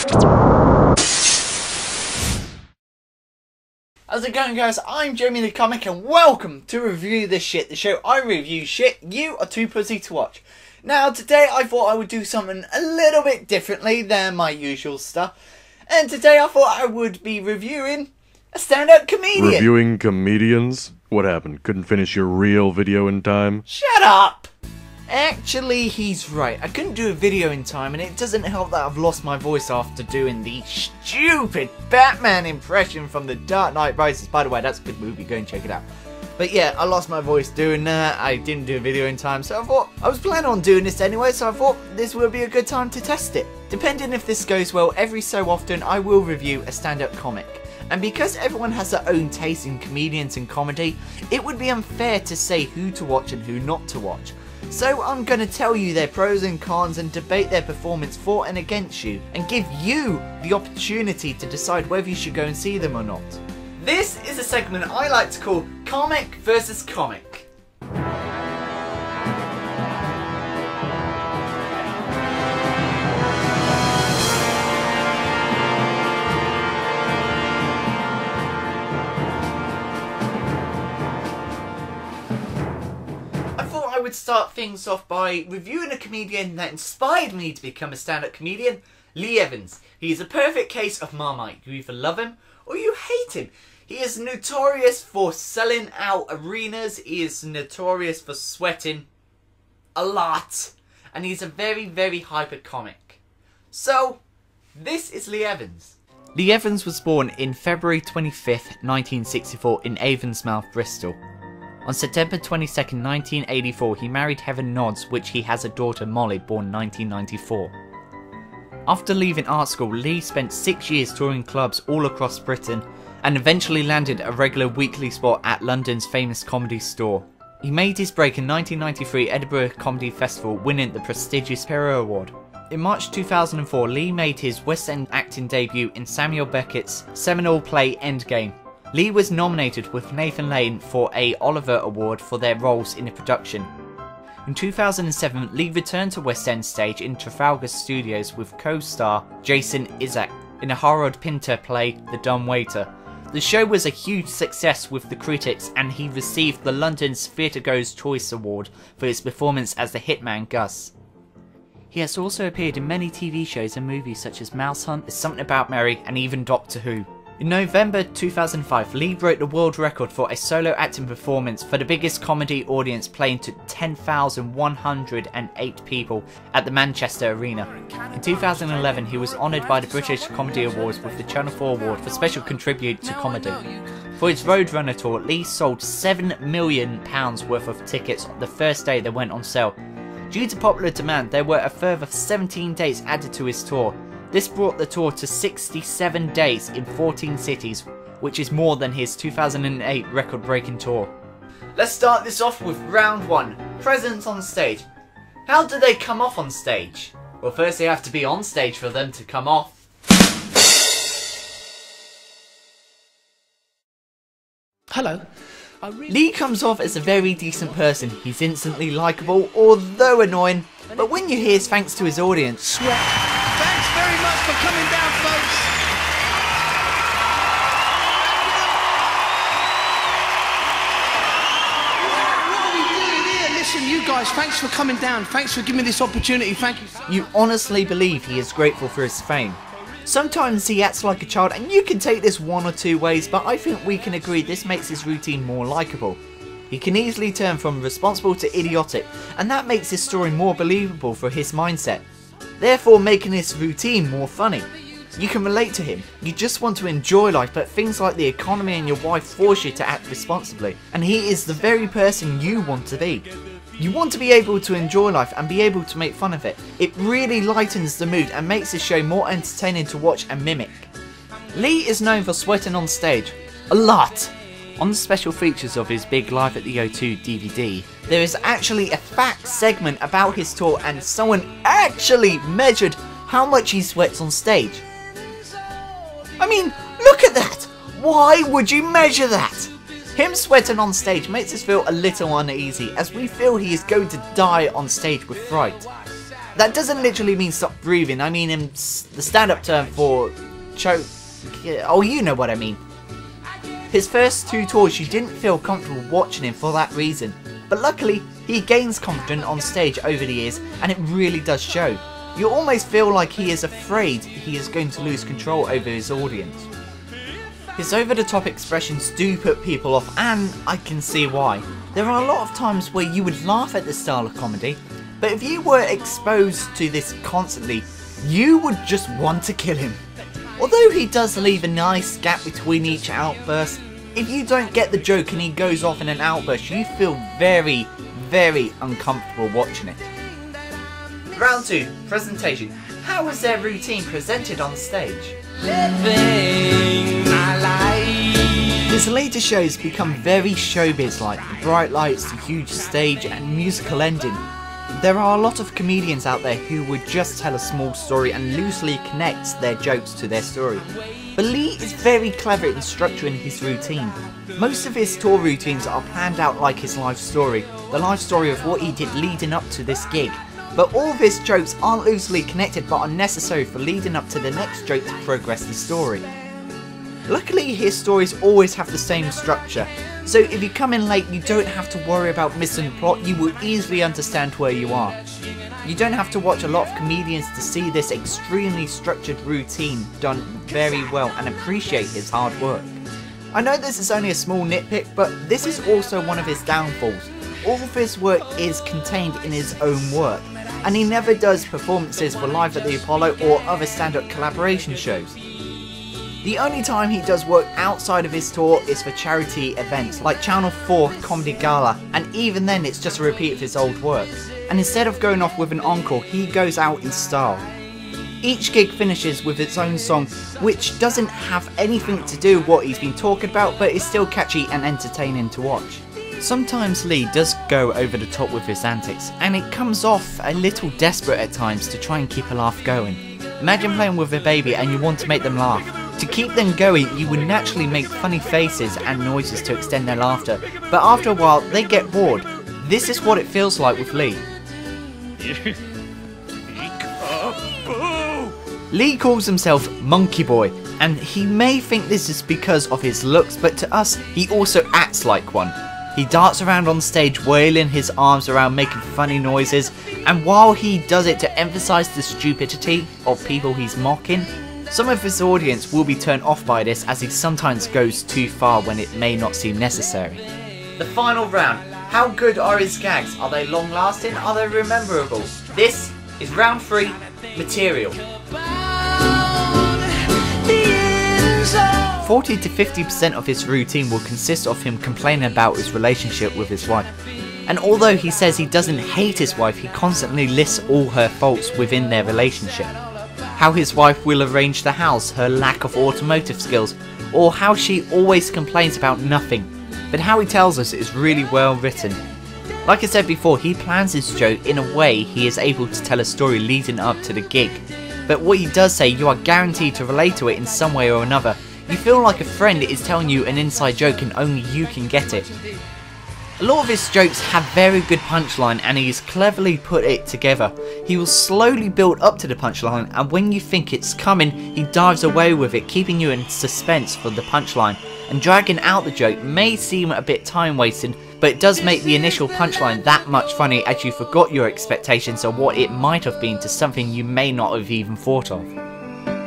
How's it going, guys? I'm Jamiethecomic and welcome to Review This Shit, the show I review shit you are too pussy to watch. Now today I thought I would do something a little bit differently than my usual stuff. And today I thought I would be reviewing a stand-up comedian. Reviewing comedians? What happened? Couldn't finish your real video in time? Shut up! Actually, he's right. I couldn't do a video in time, and it doesn't help that I've lost my voice after doing the stupid Batman impression from The Dark Knight Rises. By the way, that's a good movie. Go and check it out. But yeah, I lost my voice doing that. I didn't do a video in time, so I thought I was planning on doing this anyway, so I thought this would be a good time to test it. Depending if this goes well, every so often I will review a stand-up comic. And because everyone has their own taste in comedians and comedy, it would be unfair to say who to watch and who not to watch. So I'm going to tell you their pros and cons and debate their performance for and against you, and give you the opportunity to decide whether you should go and see them or not. This is a segment I like to call Comic versus Comic. I would start things off by reviewing a comedian that inspired me to become a stand-up comedian, Lee Evans. He is a perfect case of Marmite. You either love him or you hate him. He is notorious for selling out arenas. He is notorious for sweating a lot. And he's a very, very hyper comic. So, this is Lee Evans. Lee Evans was born in February 25th, 1964 in Avonsmouth, Bristol. On September 22nd, 1984, he married Heather Nodds, which he has a daughter, Molly, born 1994. After leaving art school, Lee spent 6 years touring clubs all across Britain and eventually landed a regular weekly spot at London's famous Comedy Store. He made his break in 1993 Edinburgh Comedy Festival, winning the prestigious Hero Award. In March 2004, Lee made his West End acting debut in Samuel Beckett's seminal play Endgame. Lee was nominated with Nathan Lane for a Olivier Award for their roles in the production. In 2007, Lee returned to West End stage in Trafalgar Studios with co-star Jason Isaac in a Harold Pinter play The Dumb Waiter. The show was a huge success with the critics, and he received the London's Theatregoers' Choice Award for his performance as the hitman Gus. He has also appeared in many TV shows and movies such as Mouse Hunt, There's Something About Mary, and even Doctor Who. In November 2005, Lee broke the world record for a solo acting performance for the biggest comedy audience, playing to 10,108 people at the Manchester Arena. In 2011, he was honoured by the British Comedy Awards with the Channel 4 Award for Special Contribute to Comedy. For his Roadrunner tour, Lee sold £7 million worth of tickets the first day they went on sale. Due to popular demand, there were a further 17 dates added to his tour. This brought the tour to 67 days in 14 cities, which is more than his 2008 record-breaking tour. Let's start this off with round one, presence on stage. How do they come off on stage? Well, first they have to be on stage for them to come off. Hello. Lee comes off as a very decent person. He's instantly likeable, although annoying, but when you hear his thanks to his audience, Sweat. Thanks very much for coming down, folks. What are we doing here? Listen, you guys, thanks for coming down. Thanks for giving me this opportunity. Thank you. you honestly believe he is grateful for his fame. Sometimes he acts like a child, and you can take this one or two ways, but I think we can agree this makes his routine more likeable. He can easily turn from responsible to idiotic, and that makes his story more believable for his mindset, therefore making his routine more funny. You can relate to him, you just want to enjoy life, but things like the economy and your wife force you to act responsibly, and he is the very person you want to be. You want to be able to enjoy life and be able to make fun of it. It really lightens the mood and makes the show more entertaining to watch and mimic. Lee is known for sweating on stage. A lot! On the special features of his Big Live at the O2 DVD, there is actually a fact segment about his tour, and someone actually measured how much he sweats on stage. I mean, look at that! Why would you measure that? Him sweating on stage makes us feel a little uneasy, as we feel he is going to die on stage with fright. That doesn't literally mean stop breathing, I mean in the stand-up term for choke. Oh, you know what I mean. His first 2 tours you didn't feel comfortable watching him for that reason, but luckily he gains confidence on stage over the years and it really does show. You almost feel like he is afraid he is going to lose control over his audience. His over-the-top expressions do put people off, and I can see why. There are a lot of times where you would laugh at this style of comedy, but if you were exposed to this constantly, you would just want to kill him. Although he does leave a nice gap between each outburst, if you don't get the joke and he goes off in an outburst, you feel very, very uncomfortable watching it. Round 2, presentation. How was their routine presented on stage? His later shows become very showbiz-like, the bright lights, the huge stage and musical ending. There are a lot of comedians out there who would just tell a small story and loosely connect their jokes to their story. But Lee is very clever in structuring his routine. Most of his tour routines are planned out like his life story, the life story of what he did leading up to this gig. But all of his jokes aren't loosely connected but are necessary for leading up to the next joke to progress the story. Luckily his stories always have the same structure, so if you come in late you don't have to worry about missing the plot, you will easily understand where you are. You don't have to watch a lot of comedians to see this extremely structured routine done very well and appreciate his hard work. I know this is only a small nitpick, but this is also one of his downfalls. All of his work is contained in his own work, and he never does performances for Live at the Apollo or other stand-up collaboration shows. The only time he does work outside of his tour is for charity events like Channel 4 Comedy Gala, and even then it's just a repeat of his old work. And instead of going off with an encore, he goes out in style. Each gig finishes with its own song, which doesn't have anything to do with what he's been talking about, but is still catchy and entertaining to watch. Sometimes Lee does go over the top with his antics, and it comes off a little desperate at times to try and keep a laugh going. Imagine playing with a baby and you want to make them laugh. To keep them going, you would naturally make funny faces and noises to extend their laughter, but after a while they get bored. This is what it feels like with Lee. Lee calls himself Monkey Boy, and he may think this is because of his looks, but to us, he also acts like one. He darts around on stage wailing his arms around making funny noises, and while he does it to emphasize the stupidity of people he's mocking, some of his audience will be turned off by this as he sometimes goes too far when it may not seem necessary. The final round. How good are his gags? Are they long lasting? Are they rememberable? This is round 3, material. 40 to 50% of his routine will consist of him complaining about his relationship with his wife. And although he says he doesn't hate his wife, he constantly lists all her faults within their relationship. How his wife will arrange the house, her lack of automotive skills, or how she always complains about nothing. But how he tells us is really well written. Like I said before, he plans his joke in a way he is able to tell a story leading up to the gig. But what he does say, you are guaranteed to relate to it in some way or another. You feel like a friend is telling you an inside joke and only you can get it. A lot of his jokes have very good punchline and he's cleverly put it together. He will slowly build up to the punchline, and when you think it's coming, he dives away with it, keeping you in suspense for the punchline. And dragging out the joke may seem a bit time wasting, but it does make the initial punchline that much funny as you forgot your expectations of what it might have been to something you may not have even thought of.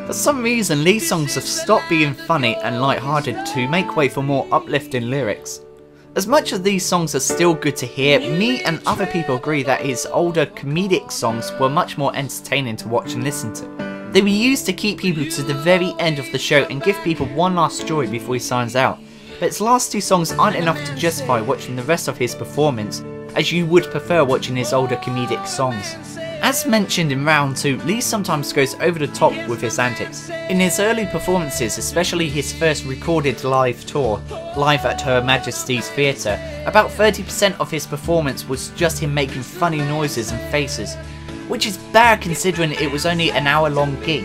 For some reason, Lee's songs have stopped being funny and light-hearted to make way for more uplifting lyrics. As much as these songs are still good to hear, me and other people agree that his older comedic songs were much more entertaining to watch and listen to. They were used to keep people to the very end of the show and give people one last joy before he signs out. But his last 2 songs aren't enough to justify watching the rest of his performance, as you would prefer watching his older comedic songs. As mentioned in round 2, Lee sometimes goes over the top with his antics. In his early performances, especially his first recorded live tour, Live at Her Majesty's Theatre, about 30% of his performance was just him making funny noises and faces, which is bad considering it was only an hour-long gig.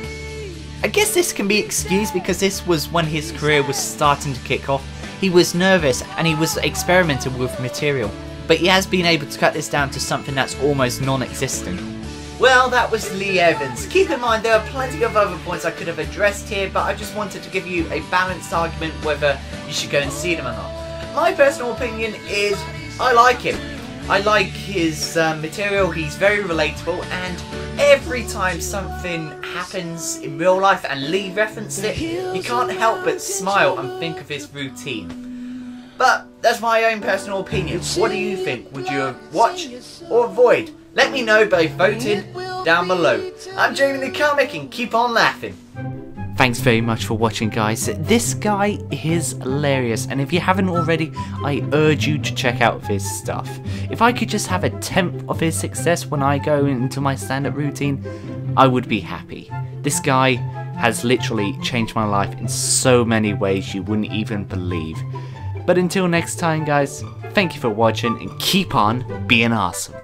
I guess this can be excused because this was when his career was starting to kick off. He was nervous and he was experimenting with material, but he has been able to cut this down to something that's almost non-existent. Well, that was Lee Evans. Keep in mind there are plenty of other points I could have addressed here, but I just wanted to give you a balanced argument whether you should go and see them or not. My personal opinion is I like him. I like his material, he's very relatable, and every time something happens in real life and Lee referenced it, you can't help but smile and think of his routine. But that's my own personal opinion. What do you think? Would you watch or avoid? Let me know by voting down below. I'm Jamiethecomic and keep on laughing. Thanks very much for watching, guys. This guy is hilarious, and if you haven't already, I urge you to check out his stuff. If I could just have a tenth of his success when I go into my stand-up routine, I would be happy. This guy has literally changed my life in so many ways you wouldn't even believe. But until next time, guys, thank you for watching and keep on being awesome.